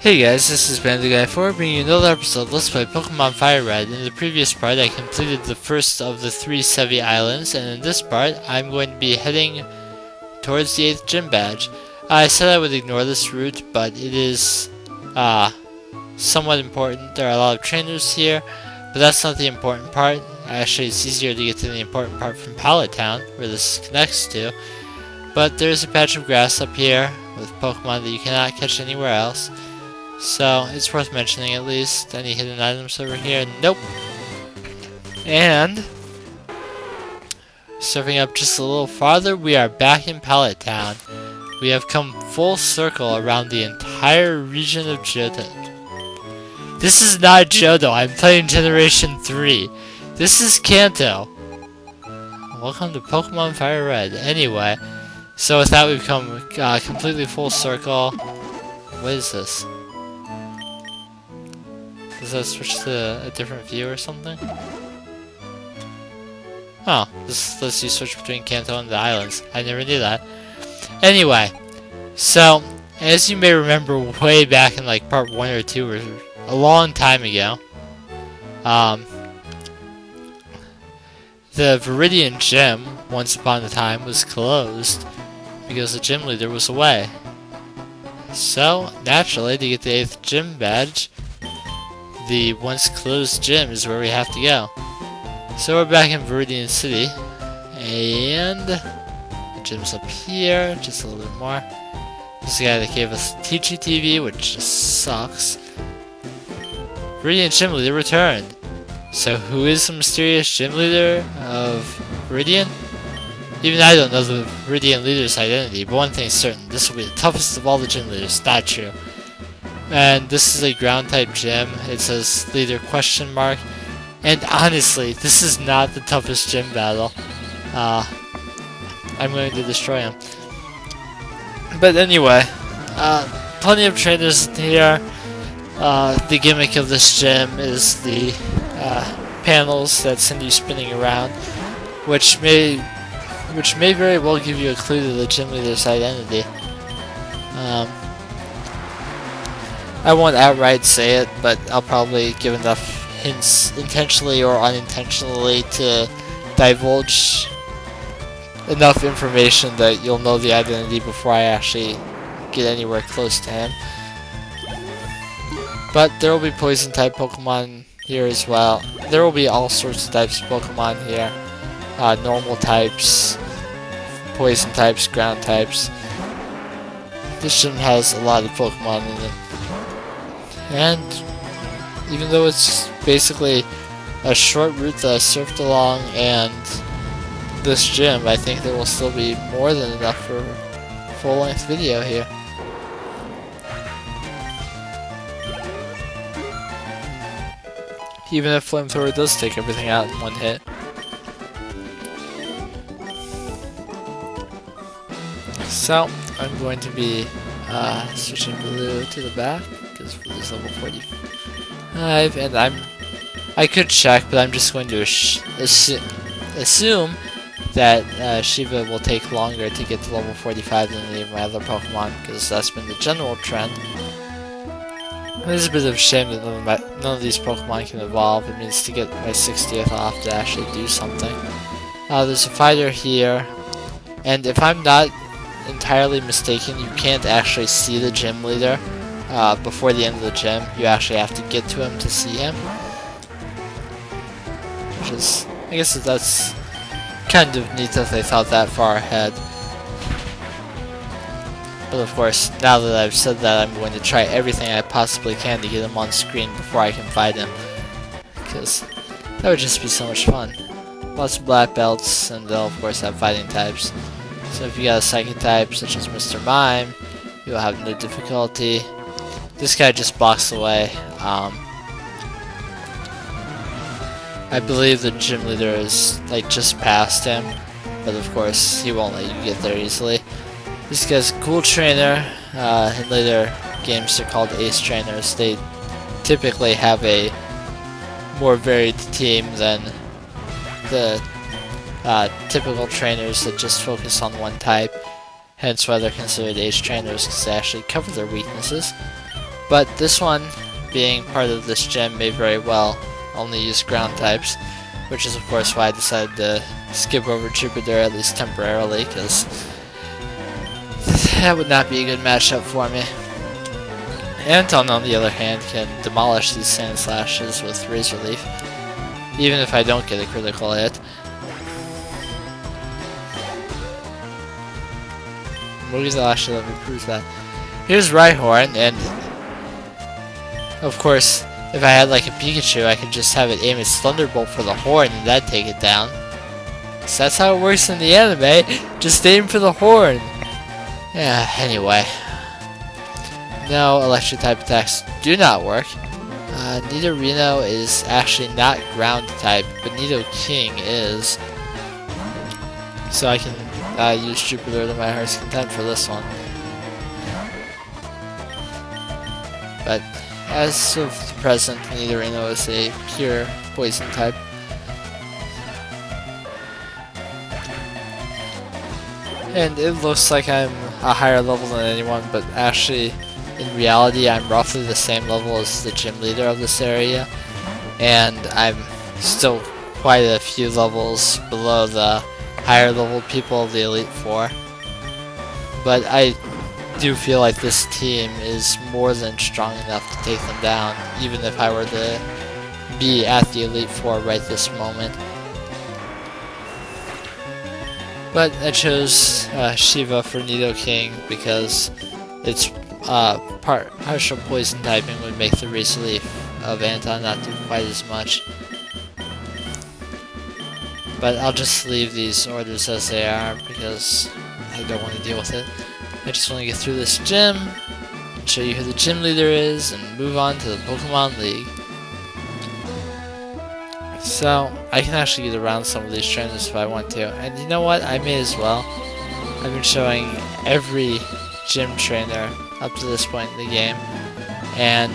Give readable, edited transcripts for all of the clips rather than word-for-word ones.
Hey guys, this is Guy4 bringing you another episode of Let's Play Pokemon FireRed. In the previous part, I completed the first of the 3 Sevi Islands, and in this part, I'm going to be heading towards the 8th gym badge. I said I would ignore this route, but it is somewhat important. There are a lot of trainers here, but that's not the important part. Actually, it's easier to get to the important part from Pallet Town, where this connects to. But there's a patch of grass up here with Pokemon that you cannot catch anywhere else. So, it's worth mentioning at least. Any hidden items over here? Nope. And, surfing up just a little farther, we are back in Pallet Town. We have come full circle around the entire region of Johto. This is not Johto, I'm playing Generation 3. This is Kanto. Welcome to Pokemon FireRed. Anyway, so with that we've come completely full circle. What is this? Does that switch to a different view or something? Oh, this lets you switch between Kanto and the islands. I never knew that. Anyway, so, as you may remember way back in like part 1 or 2 or a long time ago, the Viridian Gym, once upon a time, was closed because the gym leader was away. So, naturally, to get the 8th gym badge, the once closed gym is where we have to go. So we're back in Viridian City, and the gym's up here, just a little bit more. This guy that gave us Teachy TV, which just sucks. Viridian Gym Leader returned. So who is the mysterious gym leader of Viridian? Even I don't know the Viridian leader's identity, but one thing is certain, this will be the toughest of all the gym leaders, not true. And this is a ground type gym. It says leader question mark. And honestly, this is not the toughest gym battle. I'm going to destroy him. But anyway, plenty of trainers here. The gimmick of this gym is the panels that send you spinning around, which may very well give you a clue to the gym leader's identity. I won't outright say it, but I'll probably give enough hints, intentionally or unintentionally, to divulge enough information that you'll know the identity before I actually get anywhere close to him. But there will be poison type Pokemon here as well. There will be all sorts of types of Pokemon here. Normal types, poison types, ground types. This gym has a lot of Pokemon in it. And even though it's basically a short route that I surfed along and this gym, I think there will still be more than enough for a full-length video here. Even if Flamethrower does take everything out in one hit. So, I'm going to be switching Blue to the back, because Blue's level 45, and I could check, but I'm just going to assume that Shiva will take longer to get to level 45 than any of my other Pokemon, because that's been the general trend. It is a bit of a shame that none of these Pokemon can evolve. It means to get my 60th off to actually do something. There's a fighter here, and if I'm not entirely mistaken, you can't actually see the gym leader before the end of the gym. You actually have to get to him to see him. Which is, I guess that's kind of neat that they thought that far ahead. But of course, now that I've said that, I'm going to try everything I possibly can to get him on screen before I can fight him. Because that would just be so much fun. Lots of black belts, and they'll of course have fighting types. So if you got a psychic type, such as Mr. Mime, you'll have no difficulty. This guy just blocks away. I believe the gym leader is like just past him, but of course he won't let you get there easily. This guy's a cool trainer. In later games they're called ace trainers. They typically have a more varied team than the typical trainers that just focus on one type, hence why they're considered ace trainers, because they actually cover their weaknesses. But this one, being part of this gym, may very well only use ground types, which is of course why I decided to skip over Jupiter, at least temporarily, because that would not be a good matchup for me. Anton, on the other hand, can demolish these Sand Slashes with Razor Leaf, even if I don't get a critical hit. Movies will actually let me prove that. Here's Rhyhorn, and of course, if I had like a Pikachu, I could just have it aim its Thunderbolt for the horn and that'd take it down. So that's how it works in the anime, just aim for the horn. Yeah, anyway. No, electric type attacks do not work. Nidorino is actually not ground type, but Nidoking is. So I can use Jupiter to my heart's content for this one. But as of the present, Nidorino is a pure poison type. And it looks like I'm a higher level than anyone, but actually, in reality, I'm roughly the same level as the gym leader of this area. And I'm still quite a few levels below the higher level people of the Elite Four. But I do feel like this team is more than strong enough to take them down, even if I were to be at the Elite Four right this moment. But I chose Shiva for Nidoking because its partial poison typing would make the Razor Leaf of Anton not do quite as much. But I'll just leave these orders as they are because I don't want to deal with it. I just want to get through this gym, show you who the gym leader is, and move on to the Pokemon League. So, I can actually get around some of these trainers if I want to, and you know what, I may as well. I've been showing every gym trainer up to this point in the game, and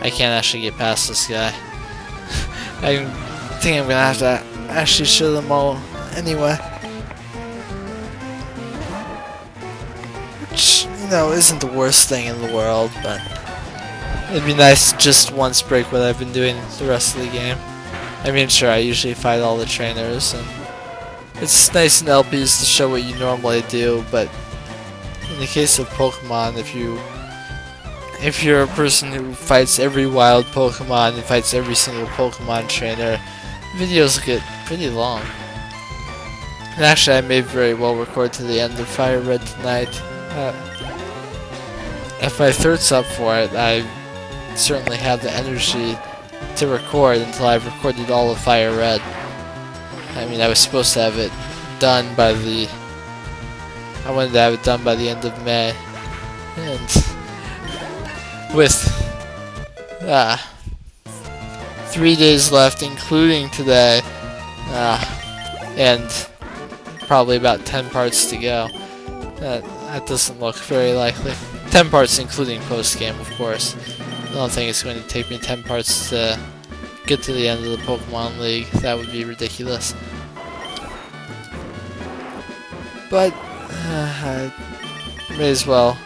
I can't actually get past this guy. I think I'm gonna have to actually show them all anyway. Which, you know, isn't the worst thing in the world, but it'd be nice to just once break what I've been doing the rest of the game. I mean, sure, I usually fight all the trainers, and it's nice in LPs to show what you normally do, but in the case of Pokemon, if you're a person who fights every wild Pokemon and fights every single Pokemon trainer, videos get pretty long. And actually, I may very well record to the end of FireRed tonight. If my thirst's up for it, I certainly have the energy to record until I've recorded all of FireRed. I mean, I was supposed to have it done by I wanted to have it done by the end of May. And with 3 days left, including today, and probably about 10 parts to go. That doesn't look very likely. 10 parts including post-game, of course. I don't think it's going to take me 10 parts to get to the end of the Pokemon League. That would be ridiculous. But I may as well,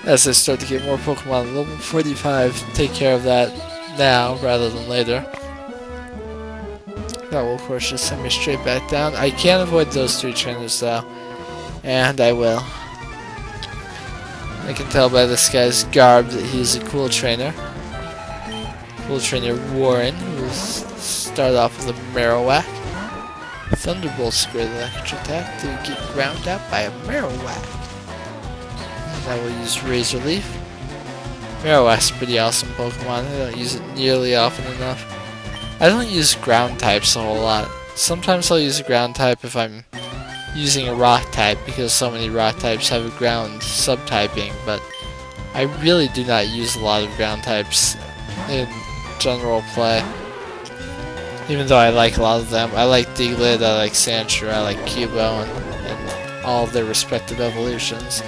as I start to get more Pokemon level 45, take care of that now rather than later. That will of course just send me straight back down. I can't avoid those 3 trainers though, and I will. I can tell by this guy's garb that he's a cool trainer. Cool trainer Warren, who will start off with a Marowak. Thunderbolt's great electric attack to get ground out by a Marowak. And I will use Razor Leaf. Marowak's a pretty awesome Pokemon. I don't use it nearly often enough. I don't use ground types a whole lot. Sometimes I'll use a ground type if I'm using a rock type because so many rock types have a ground subtyping, but I really do not use a lot of ground types in general play. Even though I like a lot of them. I like Diglett, I like Sandshrew, I like Cubo, and all of their respective evolutions.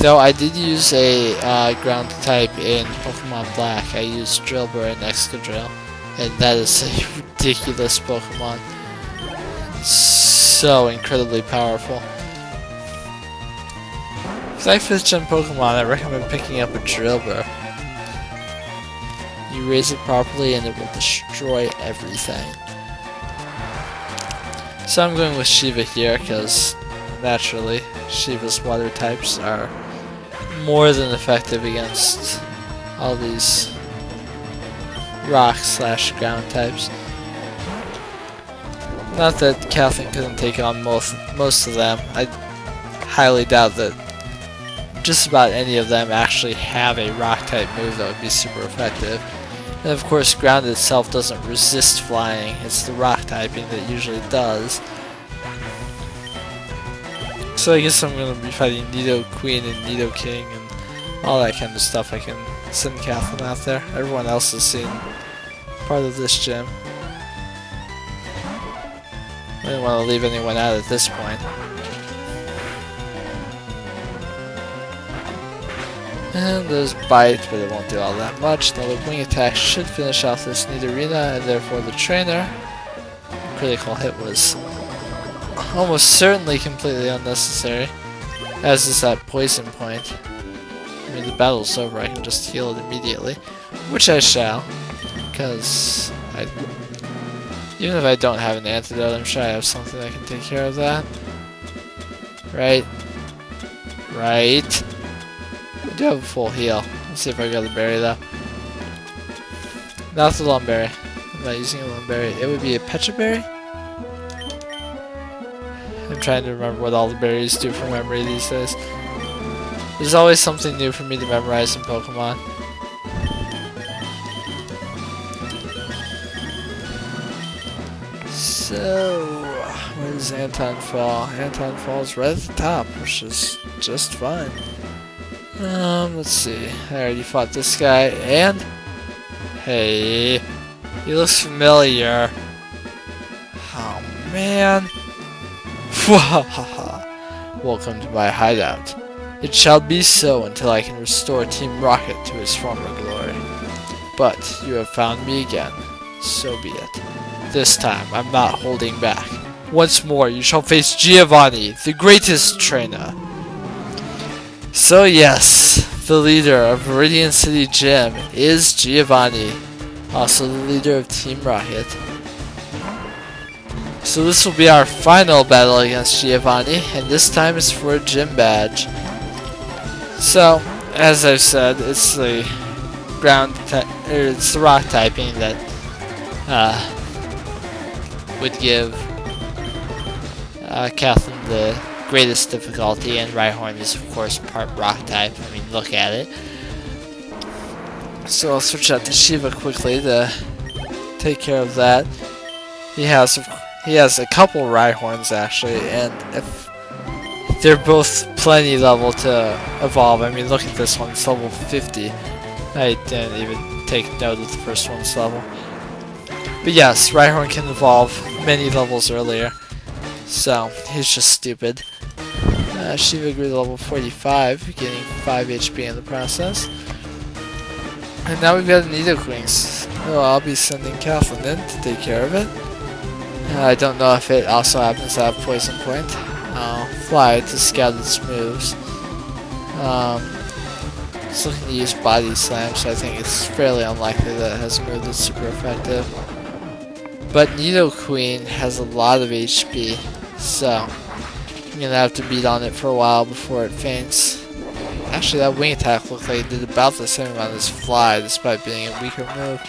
Though I did use a ground type in Pokemon Black. I used Drillbur and Excadrill, and that is a ridiculous Pokemon. So incredibly powerful. With like 5th gen Pokemon, I recommend picking up a Drillbur. You raise it properly and it will destroy everything. So I'm going with Shiva here because naturally Shiva's water types are more than effective against all these rock / ground types. Not that Kathleen couldn't take on most of them. I highly doubt that just about any of them actually have a rock type move that would be super effective. And of course ground itself doesn't resist flying, it's the rock typing that usually does. So I guess I'm going to be fighting Nidoqueen and Nidoking and all that kind of stuff. I can send Kathleen out there. Everyone else has seen part of this gym. I didn't want to leave anyone out at this point. And there's Bite, but it won't do all that much. Another Wing Attack should finish off this Nidorina, and therefore the trainer. Critical hit was almost certainly completely unnecessary, as is that Poison Point. I mean, the battle's over, I can just heal it immediately, which I shall, because even if I don't have an antidote, I'm sure I have something that can take care of that. Right? Right? I do have a full heal. Let's see if I got a berry though. Not the Lumberry. I'm not using a Lumberry. It would be a Pecha Berry? I'm trying to remember what all the berries do for memory these days. There's always something new for me to memorize in Pokemon. So, where does Anton fall? Anton falls right at the top, which is just fine. Let's see. I already fought this guy, and hey, he looks familiar. Oh man. Welcome to my hideout. It shall be so until I can restore Team Rocket to its former glory. But you have found me again. So be it. This time, I'm not holding back. Once more, you shall face Giovanni, the greatest trainer. So yes, the leader of Viridian City Gym is Giovanni, also the leader of Team Rocket. So this will be our final battle against Giovanni, and this time it's for a gym badge. So, as I've said, it's the it's the rock typing that would give Kathleen the greatest difficulty, and Rhyhorn is of course part rock type. I mean, look at it. So I'll switch out to Shiva quickly to take care of that. He has a couple Rhyhorns actually, and if they're both plenty level to evolve. I mean, look at this one, it's level 50. I didn't even take note of the first one's level. But yes, Rhyhorn can evolve many levels earlier, so he's just stupid. Shiva grew to level 45, getting 5 HP in the process. And now we've got a Nidoqueen, so I'll be sending Kathleen in to take care of it. I don't know if it also happens to have Poison Point. I'll fly to scout its moves. It's looking to use Body Slam, so I think it's fairly unlikely that it has a move that's super effective. But Nidoqueen has a lot of HP, so I'm gonna have to beat on it for a while before it faints. Actually, that Wing Attack looked like it did about the same amount as Fly, despite being a weaker move.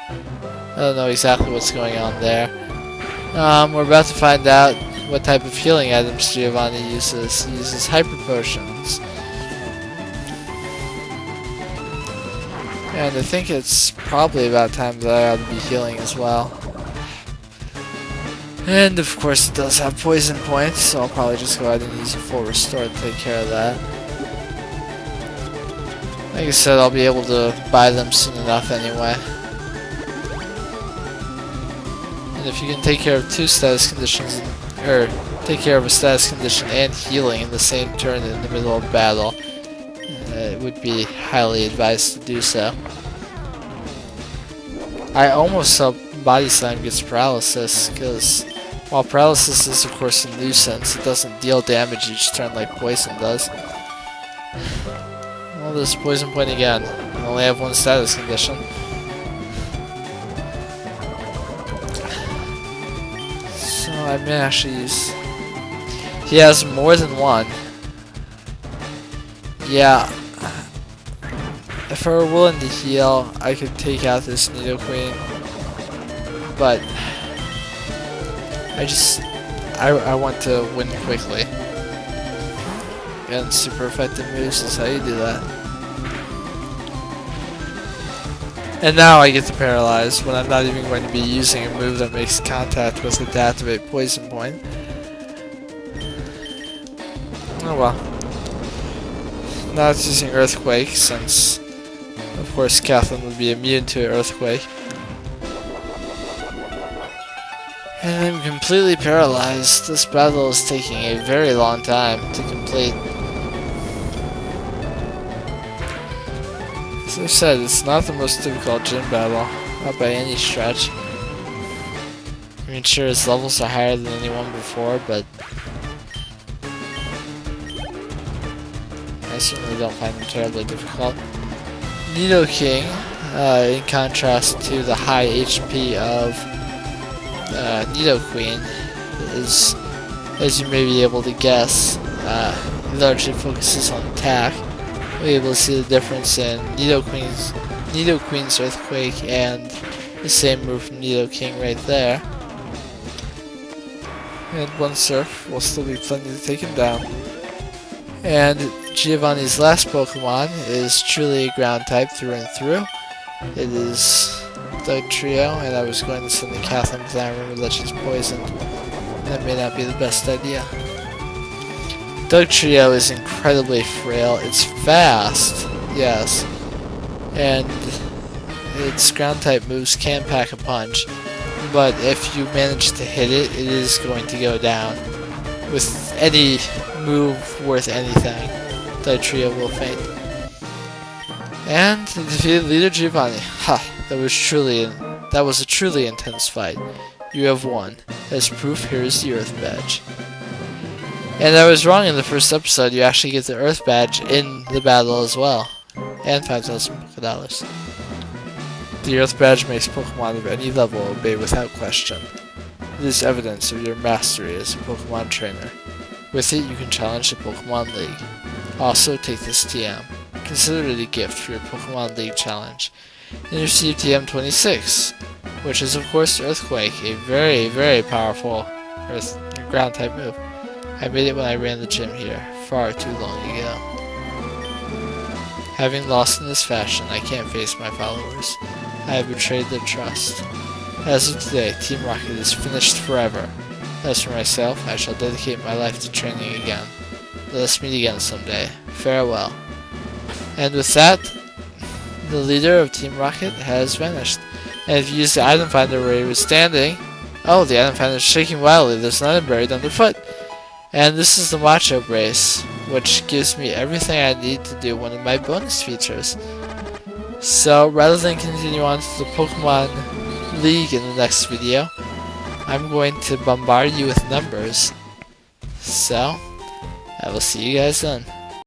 I don't know exactly what's going on there. We're about to find out what type of healing items Giovanni uses. He uses Hyper Potions. And I think it's probably about time that I ought to be healing as well. And of course it does have Poison Points, so I'll probably just go ahead and use a full restore to take care of that. Like I said, I'll be able to buy them soon enough anyway. And if you can take care of two status conditions, or take care of a status condition and healing in the same turn in the middle of battle, it would be highly advised to do so. I almost hope Body Slam gets paralysis, because While paralysis is of course a nuisance, it doesn't deal damage each turn like poison does. Well, there's poison point again. I only have one status condition. So I may actually use... He has more than one. Yeah. If I were willing to heal, I could take out this Nidoqueen. But I want to win quickly. And super effective moves is how you do that. And now I get to paralyze when I'm not even going to be using a move that makes contact with it to activate Poison Point. Oh well. Now it's using Earthquake since, of course, Kathleen would be immune to Earthquake. And I'm completely paralyzed. This battle is taking a very long time to complete. As I said, it's not the most difficult gym battle, not by any stretch. I mean, sure, his levels are higher than anyone before, but I certainly don't find them terribly difficult. Nidoking, in contrast to the high HP of Nidoqueen, is, as you may be able to guess, largely focuses on attack. We're able to see the difference in Nidoqueen's Earthquake and the same move from Nidoking right there. And one Surf will still be plenty to take him down. And Giovanni's last Pokemon is truly a ground type through and through. It is Dugtrio, and I was going to send the Kathleen, but I remember that she's poisoned. That may not be the best idea. Dugtrio is incredibly frail. It's fast, yes, and its ground type moves can pack a punch, but if you manage to hit it, it is going to go down. With any move worth anything, Dugtrio will faint. And the defeated leader Giovanni. Ha! That was a truly intense fight. You have won. As proof, here is the Earth Badge. And I was wrong in the first episode. You actually get the Earth Badge in the battle as well, and 5,000 Pokédollars. The Earth Badge makes Pokemon of any level obey without question. It is evidence of your mastery as a Pokemon trainer. With it, you can challenge the Pokemon League. Also, take this TM. Consider it a gift for your Pokemon League challenge. And receive TM26, which is of course Earthquake, a very, very powerful ground type move. I made it when I ran the gym here, far too long ago. Having lost in this fashion, I can't face my followers. I have betrayed their trust. As of today, Team Rocket is finished forever. As for myself, I shall dedicate my life to training again. Let us meet again someday. Farewell. And with that, the leader of Team Rocket has vanished. And if you use the item finder where he was standing, oh, the item finder is shaking wildly. There's an item buried underfoot. And this is the Macho Brace, which gives me everything I need to do one of my bonus features. So, rather than continue on to the Pokemon League in the next video, I'm going to bombard you with numbers. So, I will see you guys then.